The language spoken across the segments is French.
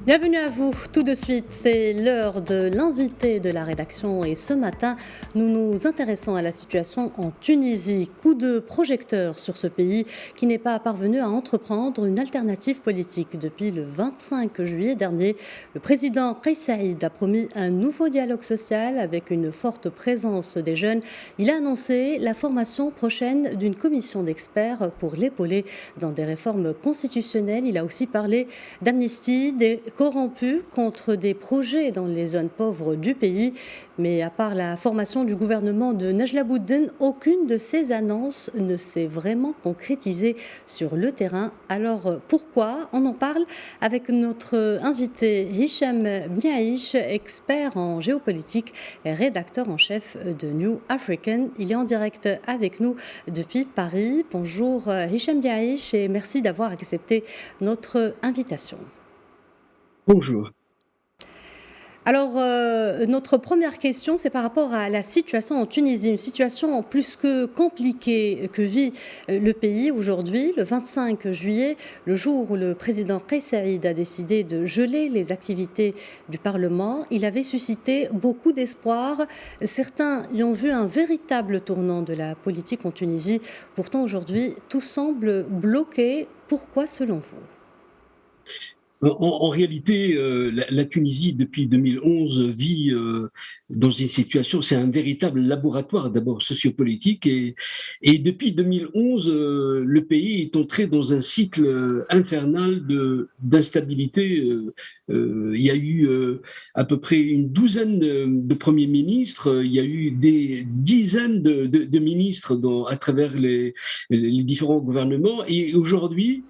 Bienvenue à vous. Tout de suite, c'est l'heure de l'invité de la rédaction et ce matin, nous nous intéressons à la situation en Tunisie. Coup de projecteur sur ce pays qui n'est pas parvenu à entreprendre une alternative politique. Depuis le 25 juillet dernier, le président Kais Saïed a promis un nouveau dialogue social avec une forte présence des jeunes. Il a annoncé la formation prochaine d'une commission d'experts pour l'épauler dans des réformes constitutionnelles. Il a aussi parlé d'amnistie, des corrompus contre des projets dans les zones pauvres du pays. Mais à part la formation du gouvernement de Najla Bouden, aucune de ces annonces ne s'est vraiment concrétisée sur le terrain. Alors pourquoi? On en parle avec notre invité Hicham Bniaïch, expert en géopolitique et rédacteur en chef de New African. Il est en direct avec nous depuis Paris. Bonjour Hicham Bniaïch et merci d'avoir accepté notre invitation. Bonjour. Alors, notre première question, c'est par rapport à la situation en Tunisie, une situation plus que compliquée que vit le pays aujourd'hui. Le 25 juillet, le jour où le président Kais Saïed a décidé de geler les activités du Parlement, il avait suscité beaucoup d'espoir. Certains y ont vu un véritable tournant de la politique en Tunisie. Pourtant, aujourd'hui, tout semble bloqué. Pourquoi, selon vous ? En réalité, la Tunisie, depuis 2011, vit dans une situation, c'est un véritable laboratoire d'abord sociopolitique. Et depuis 2011, le pays est entré dans un cycle infernal d'instabilité. Il y a eu à peu près une douzaine de premiers ministres, il y a eu des dizaines de ministres à travers les différents gouvernements. Et aujourd'hui,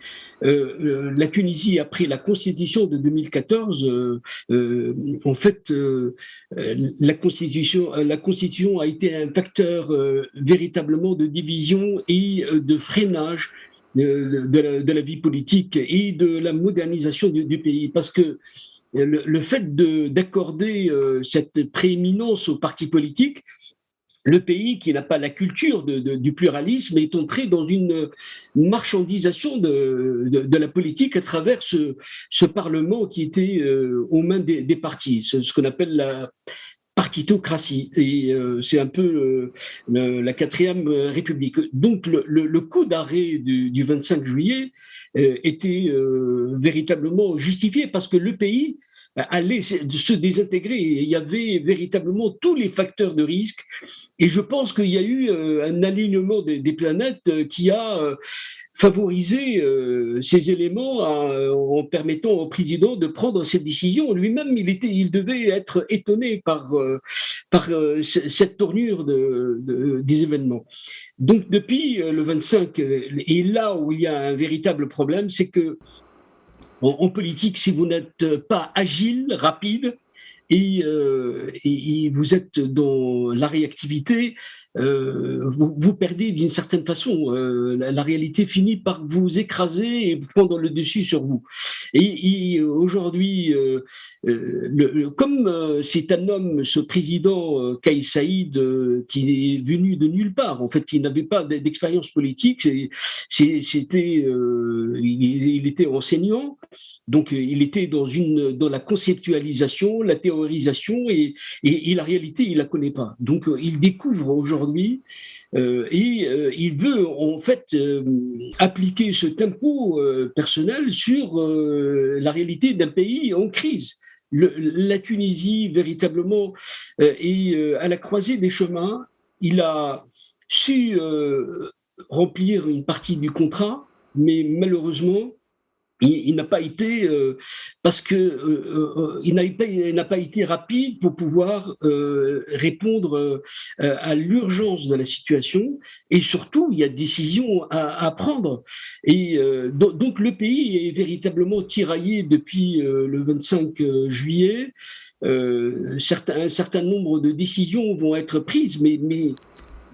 la Tunisie, après la constitution de 2014, en fait, la constitution a été un facteur véritablement de division et de freinage de la vie politique et de la modernisation du pays. Parce que le fait d'accorder cette prééminence aux partis politiques, le pays qui n'a pas la culture du pluralisme est entré dans une marchandisation de la politique à travers ce Parlement qui était aux mains des partis, ce qu'on appelle la partitocratie. Et c'est un peu la quatrième République. Donc le coup d'arrêt du 25 juillet était véritablement justifié parce que le pays allait se désintégrer. Il y avait véritablement tous les facteurs de risque. Et je pense qu'il y a eu un alignement des planètes qui a favorisé ces éléments en permettant au président de prendre cette décision. Lui-même, il devait être étonné par cette tournure des événements. Donc depuis le 25, et là où il y a un véritable problème, c'est que en politique, si vous n'êtes pas agile, rapide, et vous êtes dans la réactivité, vous perdez d'une certaine façon. La réalité finit par vous écraser et prendre le dessus sur vous. Et aujourd'hui, comme c'est un homme, ce président Kais Saïed, qui est venu de nulle part, en fait, il n'avait pas d'expérience politique, il était enseignant. Donc, il était dans la conceptualisation, la théorisation et la réalité, il la connaît pas. Donc, il découvre aujourd'hui il veut en fait appliquer ce tempo personnel sur la réalité d'un pays en crise. La Tunisie, véritablement, est à la croisée des chemins. Il a su remplir une partie du contrat, mais malheureusement, il n'a pas été parce que il n'a pas été rapide pour pouvoir répondre à l'urgence de la situation et surtout il y a décision à prendre et donc le pays est véritablement tiraillé depuis le 25 juillet. Un certain nombre de décisions vont être prises, mais il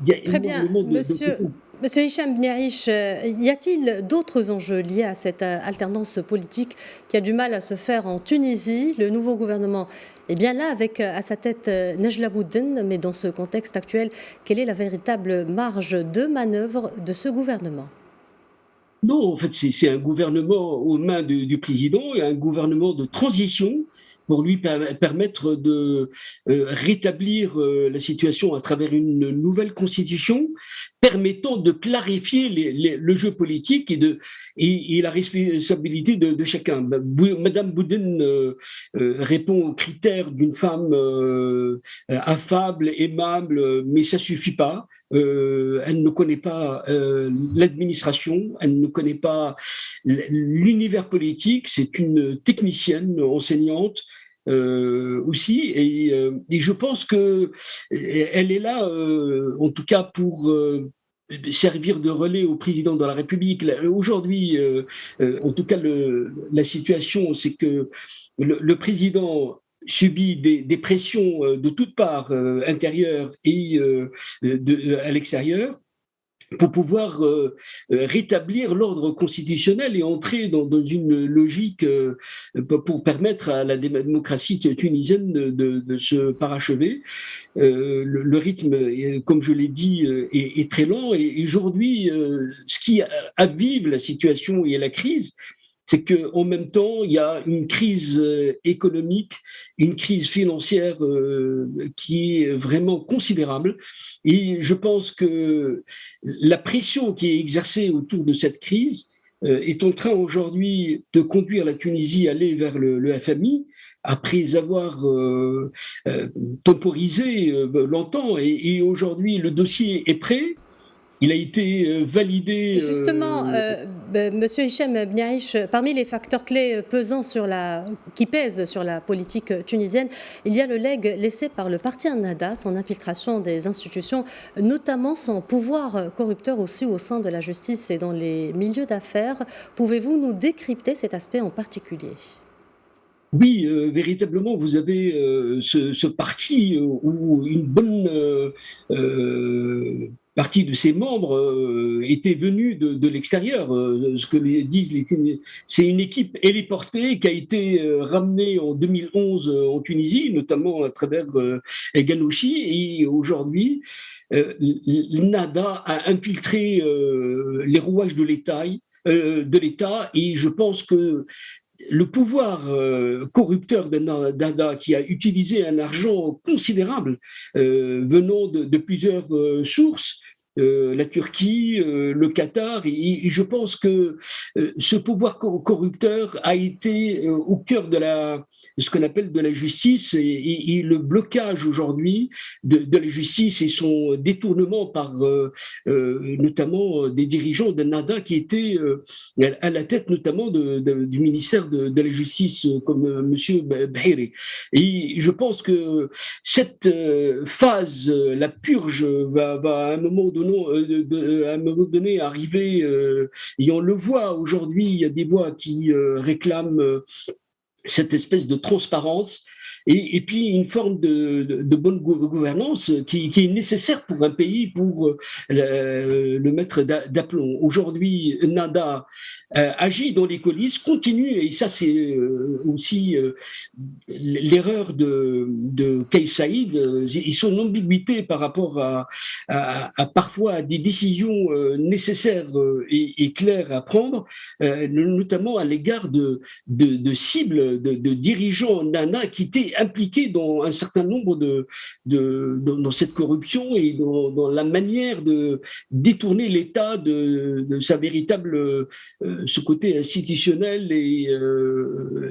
y a Très bien, énormément Monsieur Hicham Bniaïch, y a-t-il d'autres enjeux liés à cette alternance politique qui a du mal à se faire en Tunisie? Le nouveau gouvernement est bien là avec à sa tête Najla Bouden, mais dans ce contexte actuel, quelle est la véritable marge de manœuvre de ce gouvernement? Non, en fait, c'est un gouvernement aux mains du président et un gouvernement de transition pour lui permettre de rétablir la situation à travers une nouvelle constitution permettant de clarifier le jeu politique et la responsabilité de chacun. Madame Bouden répond aux critères d'une femme affable, aimable, mais ça suffit pas. Elle ne connaît pas l'administration, elle ne connaît pas l'univers politique, c'est une technicienne enseignante aussi, et je pense que elle est là, en tout cas pour servir de relais au président de la République. Aujourd'hui, en tout cas, la situation, c'est que le président subit des pressions de toutes parts, intérieures et à l'extérieur, pour pouvoir rétablir l'ordre constitutionnel et entrer dans une logique pour permettre à la démocratie tunisienne de se parachever. Le rythme, comme je l'ai dit, est très lent. Et aujourd'hui, ce qui avive la situation et la crise, c'est qu'en même temps, il y a une crise économique, une crise financière qui est vraiment considérable. Et je pense que la pression qui est exercée autour de cette crise est en train aujourd'hui de conduire la Tunisie à aller vers le FMI, après avoir temporisé longtemps. Et aujourd'hui, le dossier est prêt. Il a été validé. Justement, Monsieur Hichem Bniaïch, parmi les facteurs clés qui pèsent sur la politique tunisienne, il y a le legs laissé par le parti Ennahda, son infiltration des institutions, notamment son pouvoir corrupteur aussi au sein de la justice et dans les milieux d'affaires. Pouvez-vous nous décrypter cet aspect en particulier ? Oui, véritablement, vous avez ce parti où une bonne partie de ses membres étaient venus de l'extérieur. Ce que disent c'est une équipe héliportée qui a été ramenée en 2011 en Tunisie, notamment à travers Ghanouchi, et aujourd'hui, Nada a infiltré les rouages de l'État. Et je pense que le pouvoir corrupteur d'Ennahda, qui a utilisé un argent considérable venant de plusieurs sources, la Turquie, le Qatar, et je pense que ce pouvoir corrupteur a été au cœur de ce qu'on appelle de la justice, et le blocage aujourd'hui de la justice et son détournement par notamment des dirigeants d'Ennahda qui étaient à la tête notamment du ministère de la Justice, comme M. Bahiri. Et je pense que cette phase, la purge, va à un moment donné arriver, et on le voit aujourd'hui, il y a des voix qui réclament cette espèce de transparence et puis une forme de bonne gouvernance qui est nécessaire pour un pays pour le mettre d'aplomb. Aujourd'hui, Nada agit dans les coulisses, continue, et ça c'est aussi l'erreur de Kais Saïd, et son ambiguïté par rapport à parfois à des décisions nécessaires et claires à prendre, notamment à l'égard de cibles, de dirigeants nana qui étaient impliqués dans un certain nombre dans cette corruption et dans la manière de détourner l'État de sa véritable ce côté institutionnel et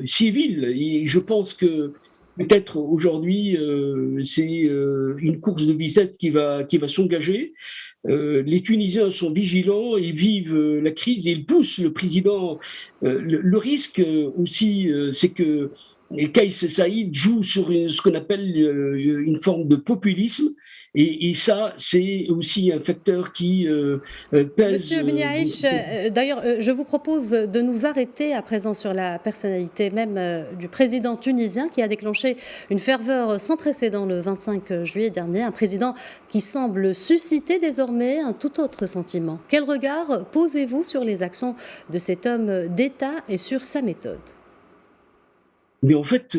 civil. Et je pense que peut-être aujourd'hui, c'est une course de bicyclette qui va s'engager. Les Tunisiens sont vigilants, ils vivent la crise et ils poussent le président. Le risque aussi, c'est que Kais Saïd joue sur ce qu'on appelle une forme de populisme. Et ça, c'est aussi un facteur qui pèse. Monsieur Bniaïch, d'ailleurs, je vous propose de nous arrêter à présent sur la personnalité même du président tunisien qui a déclenché une ferveur sans précédent le 25 juillet dernier, un président qui semble susciter désormais un tout autre sentiment. Quel regard posez-vous sur les actions de cet homme d'État et sur sa méthode ? Mais en fait,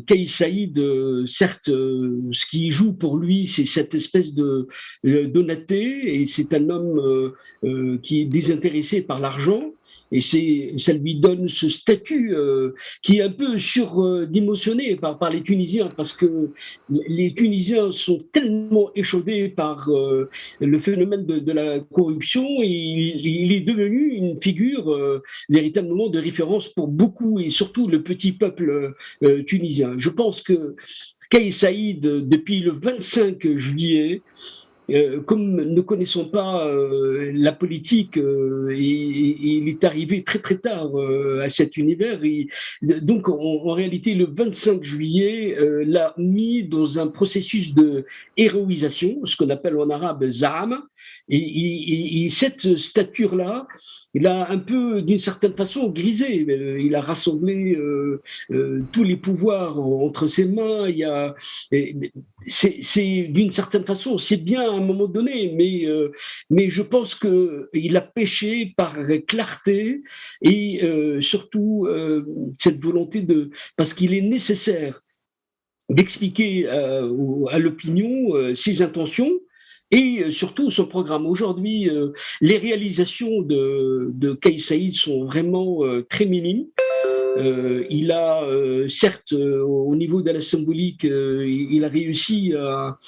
Kais Saïd, certes, ce qui joue pour lui, c'est cette espèce de d'honnêteté, et c'est un homme qui est désintéressé par l'argent, et ça lui donne ce statut qui est un peu surdimensionné par les Tunisiens, parce que les Tunisiens sont tellement échaudés par le phénomène de la corruption, et il est devenu une figure véritablement de référence pour beaucoup, et surtout le petit peuple tunisien. Je pense que Kais Saïd, depuis le 25 juillet, comme ne connaissons pas la politique, il est arrivé très très tard à cet univers. Donc en réalité, le 25 juillet l'a mis dans un processus de héroïsation, ce qu'on appelle en arabe zam. Et cette stature-là, il a un peu, d'une certaine façon, grisé. Il a rassemblé tous les pouvoirs entre ses mains. C'est d'une certaine façon, c'est bien à un moment donné, mais je pense qu'il a péché par clarté, et surtout cette volonté parce qu'il est nécessaire d'expliquer à l'opinion ses intentions, et surtout son programme. Aujourd'hui, les réalisations de Kais Saïd sont vraiment très minimes. Il a, certes, au niveau de la symbolique, il a réussi à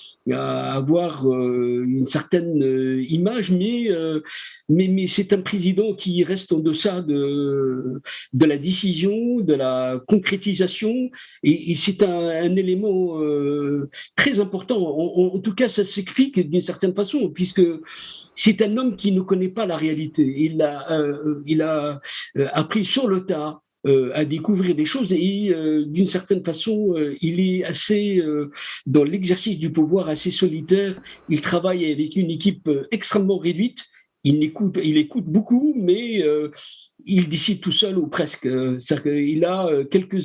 avoir une certaine image, mais c'est un président qui reste en deçà de la décision, de la concrétisation, et c'est un élément très important. En tout cas, ça s'explique d'une certaine façon, puisque c'est un homme qui ne connaît pas la réalité. Il a appris sur le tas à découvrir des choses, et d'une certaine façon, il est assez, dans l'exercice du pouvoir, assez solitaire. Il travaille avec une équipe extrêmement réduite. Il écoute beaucoup, mais il décide tout seul ou presque. Il a quelques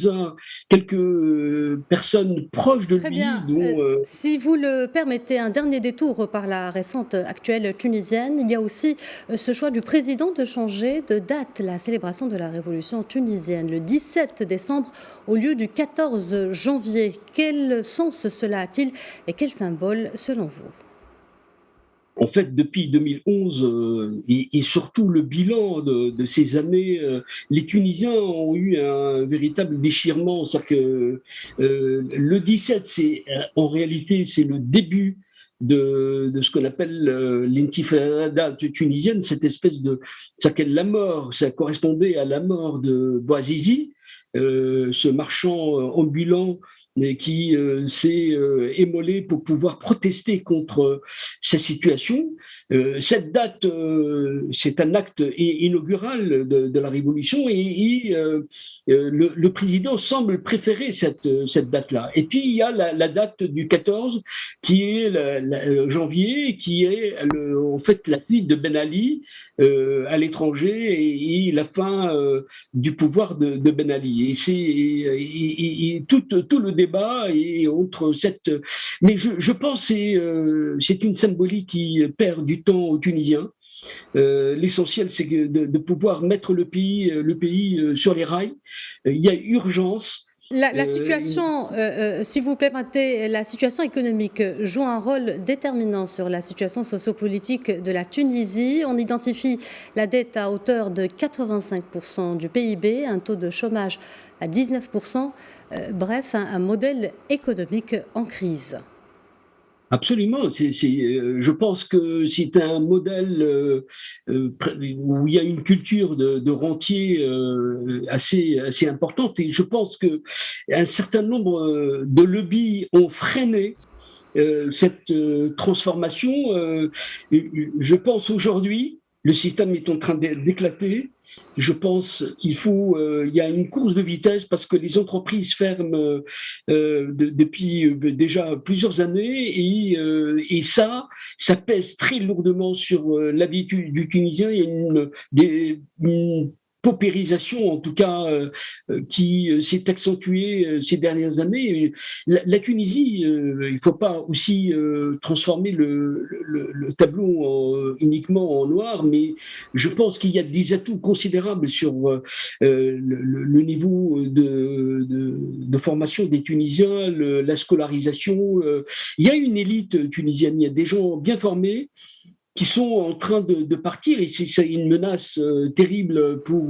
personnes proches de Très lui, bien. dont Si vous le permettez, un dernier détour par la récente actuelle tunisienne. Il y a aussi ce choix du président de changer de date la célébration de la révolution tunisienne, le 17 décembre au lieu du 14 janvier. Quel sens cela a-t-il et quel symbole selon vous? en fait, depuis 2011, et surtout le bilan de ces années, les Tunisiens ont eu un véritable déchirement. C'est-à-dire que le 17, en réalité, c'est le début de ce qu'on appelle l'intifada tunisienne, cette espèce de... C'est-à-dire que la mort, ça correspondait à la mort de Bouazizi, ce marchand ambulant qui s'est émolé pour pouvoir protester contre sa situation. Cette date, c'est un acte inaugural de la révolution, et le président semble préférer cette date-là. Et puis il y a la date du 14, qui est janvier, qui est en fait la fuite de Ben Ali à l'étranger, et la fin du pouvoir de Ben Ali. Et tout le débat est entre cette... Mais je pense que c'est une symbolique qui perd du temps aux Tunisiens. L'essentiel, c'est de pouvoir mettre le pays sur les rails. Il y a urgence. La situation, si vous permettez, la situation économique joue un rôle déterminant sur la situation sociopolitique de la Tunisie. On identifie la dette à hauteur de 85% du PIB, un taux de chômage à 19%, bref, un modèle économique en crise. Absolument. Je pense que c'est un modèle où il y a une culture de rentier assez importante. Et je pense qu'un certain nombre de lobbies ont freiné cette transformation. Je pense aujourd'hui, le système est en train d'éclater. Je pense il y a une course de vitesse, parce que les entreprises ferment depuis déjà plusieurs années, et ça pèse très lourdement sur la vie du Tunisien. Il y a une paupérisation, en tout cas, qui s'est accentuée ces dernières années. La Tunisie, il ne faut pas aussi transformer le tableau uniquement en noir, mais je pense qu'il y a des atouts considérables sur le niveau de formation des Tunisiens, la scolarisation. Il y a une élite tunisienne, il y a des gens bien formés qui sont en train de partir, et c'est une menace terrible pour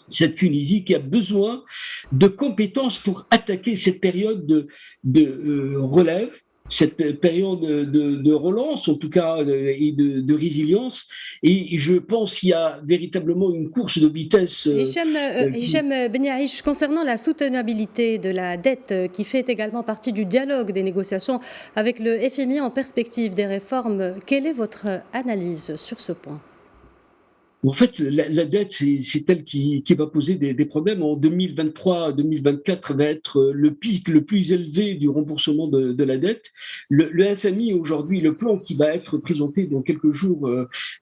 cette Tunisie qui a besoin de compétences pour attaquer cette période de relève, cette période de relance, en tout cas, et de résilience. Et je pense qu'il y a véritablement une course de vitesse. Hicham Ben Aïch, concernant la soutenabilité de la dette qui fait également partie du dialogue des négociations avec le FMI en perspective des réformes, quelle est votre analyse sur ce point ? En fait, la dette, c'est elle qui va poser des problèmes. En 2023-2024 va être le pic le plus élevé du remboursement de la dette. Le FMI, aujourd'hui, le plan qui va être présenté dans quelques jours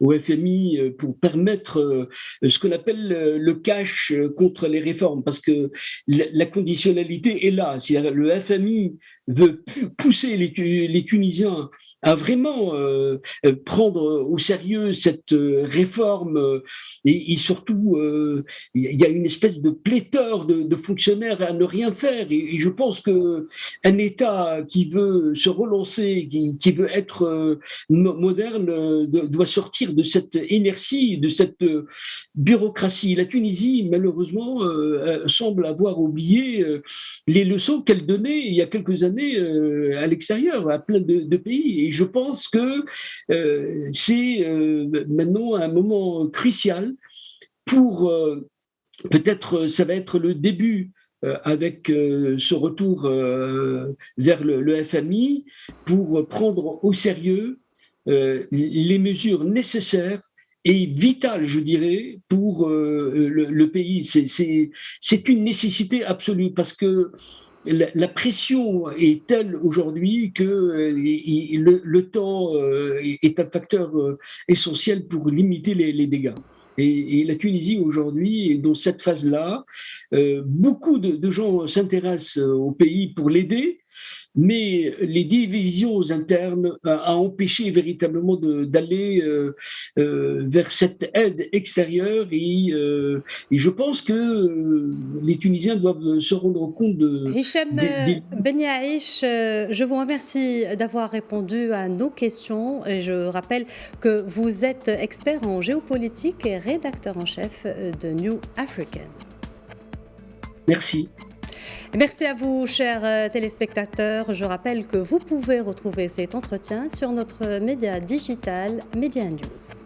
au FMI pour permettre ce qu'on appelle le cash contre les réformes, parce que la conditionnalité est là. C'est-à-dire le FMI veut pousser les Tunisiens à vraiment prendre au sérieux cette réforme et surtout il y a une espèce de pléthore de fonctionnaires à ne rien faire, et je pense que un État qui veut se relancer, qui veut être moderne, doit sortir de cette inertie, de cette bureaucratie. La Tunisie, malheureusement, semble avoir oublié les leçons qu'elle donnait il y a quelques années à l'extérieur, à plein de pays. Et je pense que c'est maintenant un moment crucial pour, peut-être ça va être le début avec ce retour vers le FMI, pour prendre au sérieux les mesures nécessaires et vitales, je dirais, pour le pays. C'est une nécessité absolue, parce que la pression est telle aujourd'hui que le temps est un facteur essentiel pour limiter les dégâts. Et la Tunisie aujourd'hui est dans cette phase-là. Beaucoup de gens s'intéressent au pays pour l'aider, mais les divisions internes a empêché véritablement d'aller vers cette aide extérieure, et je pense que les Tunisiens doivent se rendre compte Hicham Ben Aïch, je vous remercie d'avoir répondu à nos questions, et je rappelle que vous êtes expert en géopolitique et rédacteur en chef de New African. Merci. Merci à vous, chers téléspectateurs. Je rappelle que vous pouvez retrouver cet entretien sur notre média digital Media News.